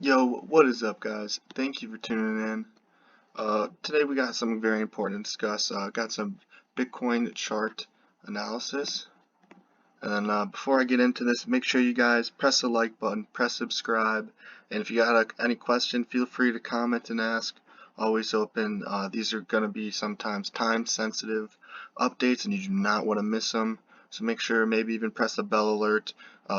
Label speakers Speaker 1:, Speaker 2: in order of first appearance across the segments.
Speaker 1: Yo, what is up, guys? Thank you for tuning in. Today we got something very important to discuss. Got some Bitcoin chart analysis. And before I get into this, make sure you guys press the like button, press subscribe, and if you got any question, feel free to comment and ask. Always open. These are going to be sometimes time-sensitive updates, and you do not want to miss them. So make sure maybe even press the bell alert,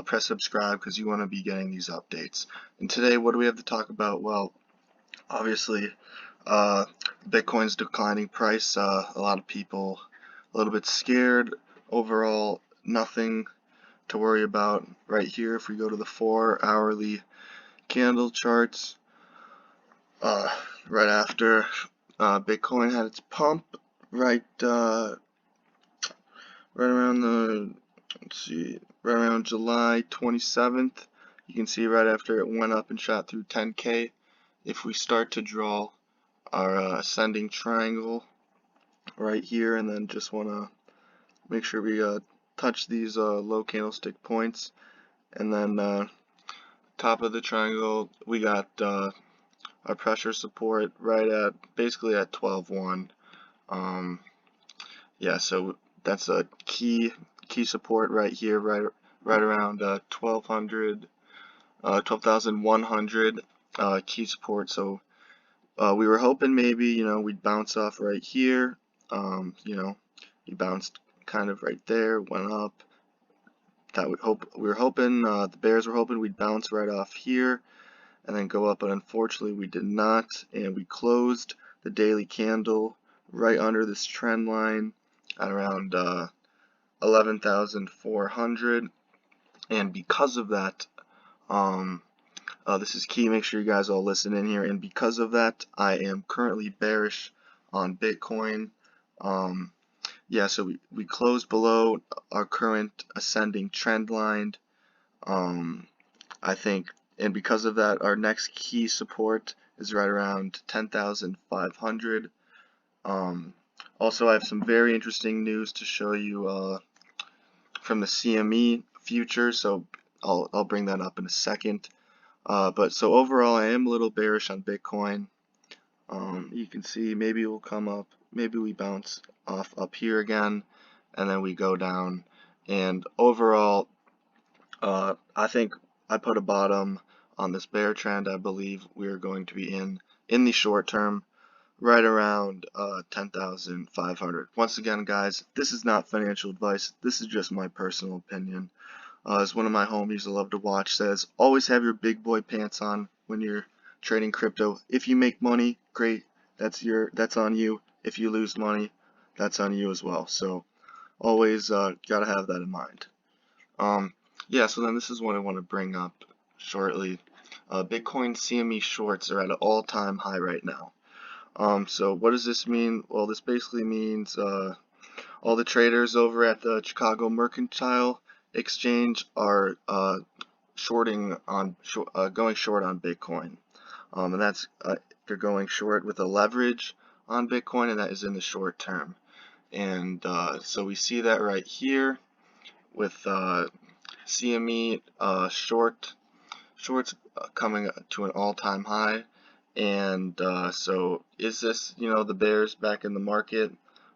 Speaker 1: press subscribe because you want to be getting these updates. And today, what do we have to talk about? Well, obviously, uh, Bitcoin's declining price. A lot of people a little bit scared. Overall, nothing to worry about right here. If we go to the 4 hourly candle charts, uh, right after Bitcoin had its pump, right right around the right around July 27th, you can see right after it went up and shot through 10K. If we start to draw our ascending triangle right here, and then just want to make sure we touch these low candlestick points, and then top of the triangle we got our pressure support right at basically at 12.1. Yeah, so that's a key support right here, right around 1200, 12,100 key support. So we were hoping maybe we'd bounce off right here. You bounced kind of right there, went up. We were hoping the bears were hoping we'd bounce right off here and then go up, but unfortunately we did not, and we closed the daily candle right under this trend line at around 11,400, and because of that, this is key, make sure you guys all listen in here, and because of that I am currently bearish on Bitcoin. Yeah, so we closed below our current ascending trend line. I think, and because of that, our next key support is right around 10,500. Also, I have some very interesting news to show you from the CME future, so I'll bring that up in a second. But so overall, I am a little bearish on Bitcoin. You can see maybe we'll come up, maybe we bounce off up here again, and then we go down. And overall, I think I put a bottom on this bear trend. I believe we're going to be in the short term, right around 10,500. Once again, guys, this is not financial advice. This is just my personal opinion. As one of my homies I love to watch says, always have your big boy pants on when you're trading crypto. If you make money, great. That's on you. If you lose money, that's on you as well. So always gotta have that in mind. Yeah, so then this is what I want to bring up shortly. Bitcoin CME shorts are at an all-time high right now. So what does this mean? Well, this basically means all the traders over at the Chicago Mercantile Exchange are going short on Bitcoin, and that's they're going short with a leverage on Bitcoin, and that is in the short term. And so we see that right here with CME shorts coming to an all-time high. And so is this, the bears back in the market?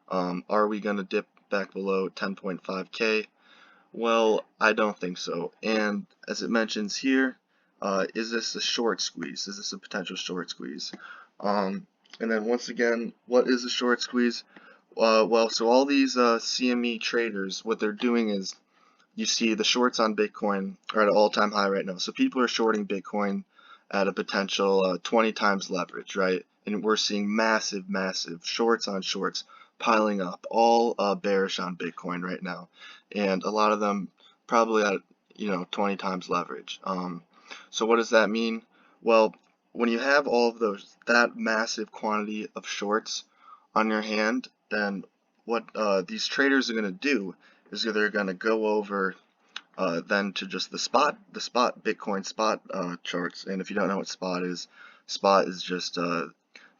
Speaker 1: Are we going to dip back below 10.5K? Well, I don't think so. And as it mentions here, is this a short squeeze? Is this a potential short squeeze? And then once again, what is a short squeeze? Well, so all these CME traders, what they're doing is, you see the shorts on Bitcoin are at an all-time high right now. So people are shorting Bitcoin at a potential 20 times leverage, right? And we're seeing massive, massive shorts on shorts piling up, all bearish on Bitcoin right now, and a lot of them probably at 20 times leverage. So what does that mean? Well, when you have all of that massive quantity of shorts on your hand, then what these traders are going to do is they're going to go over then to just the spot Bitcoin spot charts. And if you don't know what spot is just the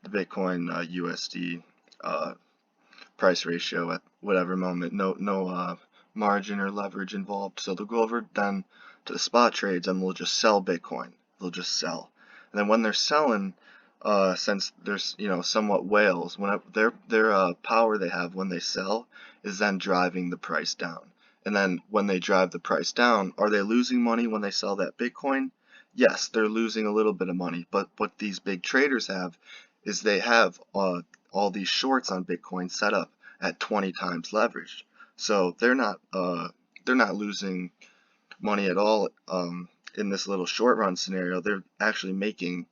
Speaker 1: Bitcoin USD price ratio at whatever moment, no margin or leverage involved. So they'll go over then to the spot trades and they'll just sell Bitcoin. They'll just sell. And then when they're selling, since there's somewhat whales, when their power they have when they sell is then driving the price down. And then when they drive the price down, are they losing money when they sell that Bitcoin? Yes, they're losing a little bit of money. But what these big traders have is they have all these shorts on Bitcoin set up at 20 times leveraged. So they're not losing money at all in this little short run scenario. They're actually making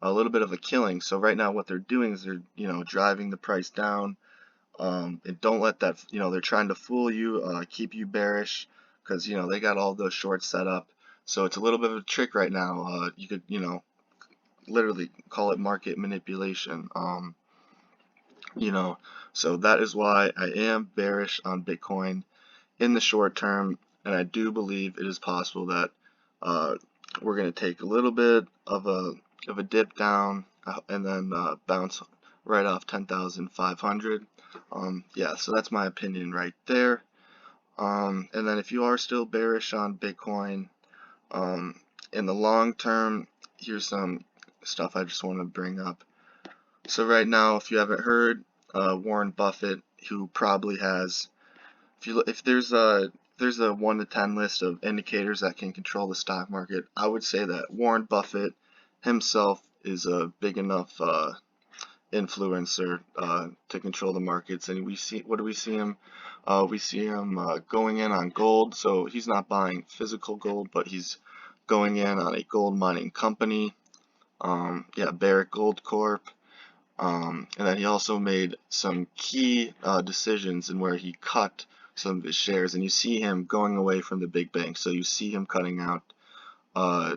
Speaker 1: a little bit of a killing. So right now what they're doing is they're driving the price down. And don't let that, they're trying to fool you, keep you bearish, because they got all those shorts set up. So it's a little bit of a trick right now. You could literally call it market manipulation. You know, so that is why I am bearish on Bitcoin in the short term, and I do believe it is possible that uh, we're going to take a little bit of a dip down and then bounce right off 10,500. Yeah, so that's my opinion right there. And then if you are still bearish on Bitcoin, in the long term, here's some stuff I just want to bring up. So right now, if you haven't heard, Warren Buffett, who probably has, if there's a 1 to 10 list of indicators that can control the stock market, I would say that Warren Buffett himself is a big enough influencer to control the markets. And what do we see him? We see him going in on gold. So he's not buying physical gold, but he's going in on a gold mining company. Yeah, Barrick Gold Corp. And then he also made some key decisions in where he cut some of his shares, and you see him going away from the big banks. So you see him cutting out, uh,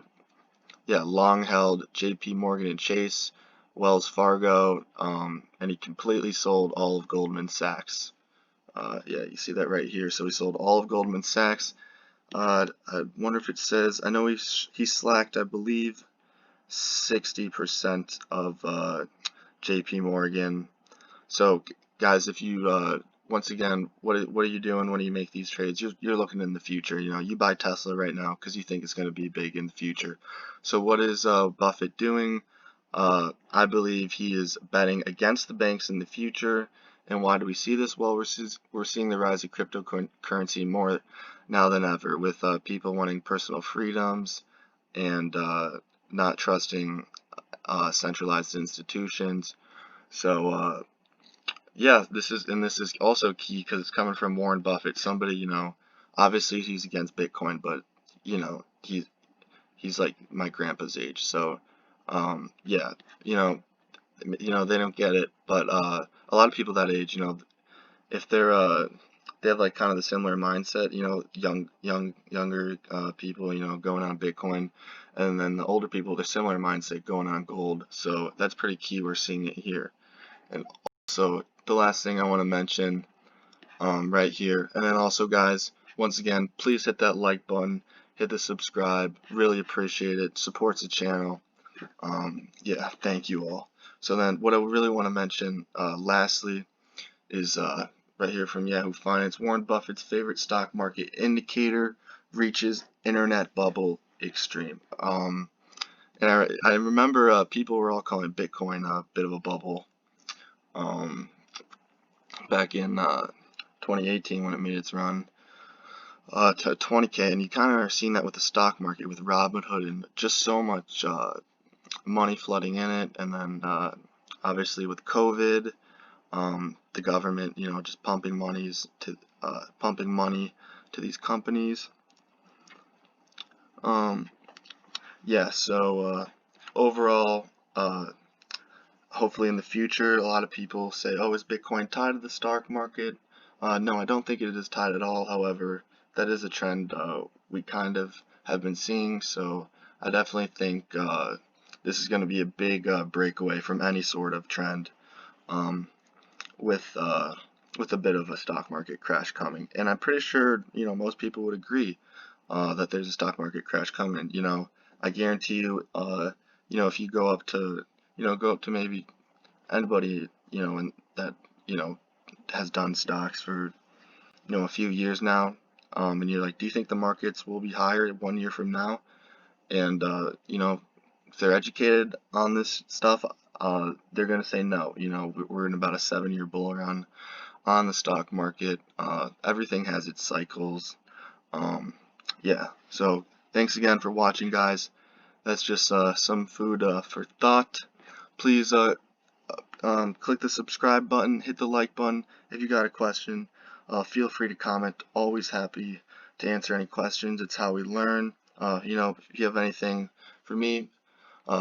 Speaker 1: yeah, long-held J.P. Morgan and Chase, Wells Fargo, and he completely sold all of Goldman Sachs. Yeah, you see that right here. So he sold all of Goldman Sachs. I wonder if it says, I know he slacked, I believe, 60% of J.P. Morgan. So, guys, if you once again, what are you doing when you make these trades? You're looking in the future. You buy Tesla right now because you think it's going to be big in the future. So, what is Buffett doing? I believe he is betting against the banks in the future. And why do we see this? Well, we're seeing the rise of cryptocurrency more now than ever, with people wanting personal freedoms and not trusting centralized institutions. So yeah, this is also key because it's coming from Warren Buffett, somebody, obviously he's against Bitcoin, but he's like my grandpa's age. So yeah, they don't get it, but a lot of people that age, if they have like kind of the similar mindset, younger people, going on Bitcoin, and then the older people, the similar mindset going on gold. So that's pretty key. We're seeing it here. And also, the last thing I want to mention right here, and then also, guys, once again, please hit that like button, hit the subscribe. Really appreciate it. Supports the channel. Yeah, thank you all. So then, what I really want to mention, lastly, is right here from Yahoo Finance. Warren Buffett's favorite stock market indicator reaches internet bubble extreme. And I remember people were all calling Bitcoin a bit of a bubble. Back in 2018 when it made its run to 20K, and you kind of are seeing that with the stock market with Robinhood and just so much money flooding in it, and then obviously with COVID, the government, just pumping money to these companies. Yeah, so overall, hopefully in the future, a lot of people say, oh, is Bitcoin tied to the stock market? No, I don't think it is tied at all. However, that is a trend we kind of have been seeing. So I definitely think this is going to be a big breakaway from any sort of trend with a bit of a stock market crash coming. And I'm pretty sure, most people would agree that there's a stock market crash coming. I guarantee you, if you go up to maybe anybody, and that, has done stocks for, a few years now, and you're like, do you think the markets will be higher 1 year from now? And, if they're educated on this stuff, they're gonna say no. You know, we're in about a 7-year bull run on the stock market. Everything has its cycles. Yeah. So thanks again for watching, guys. That's just some food for thought. Please click the subscribe button, hit the like button. If you got a question, feel free to comment. Always happy to answer any questions. It's how we learn. You know, if you have anything for me,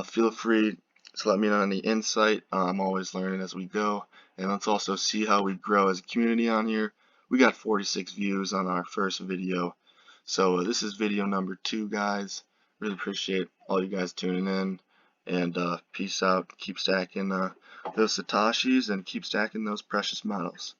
Speaker 1: feel free to let me know any insight. I'm always learning as we go. And let's also see how we grow as a community on here. We got 46 views on our first video. So this is video number 2, guys. Really appreciate all you guys tuning in. And peace out. Keep stacking those Satoshis and keep stacking those precious metals.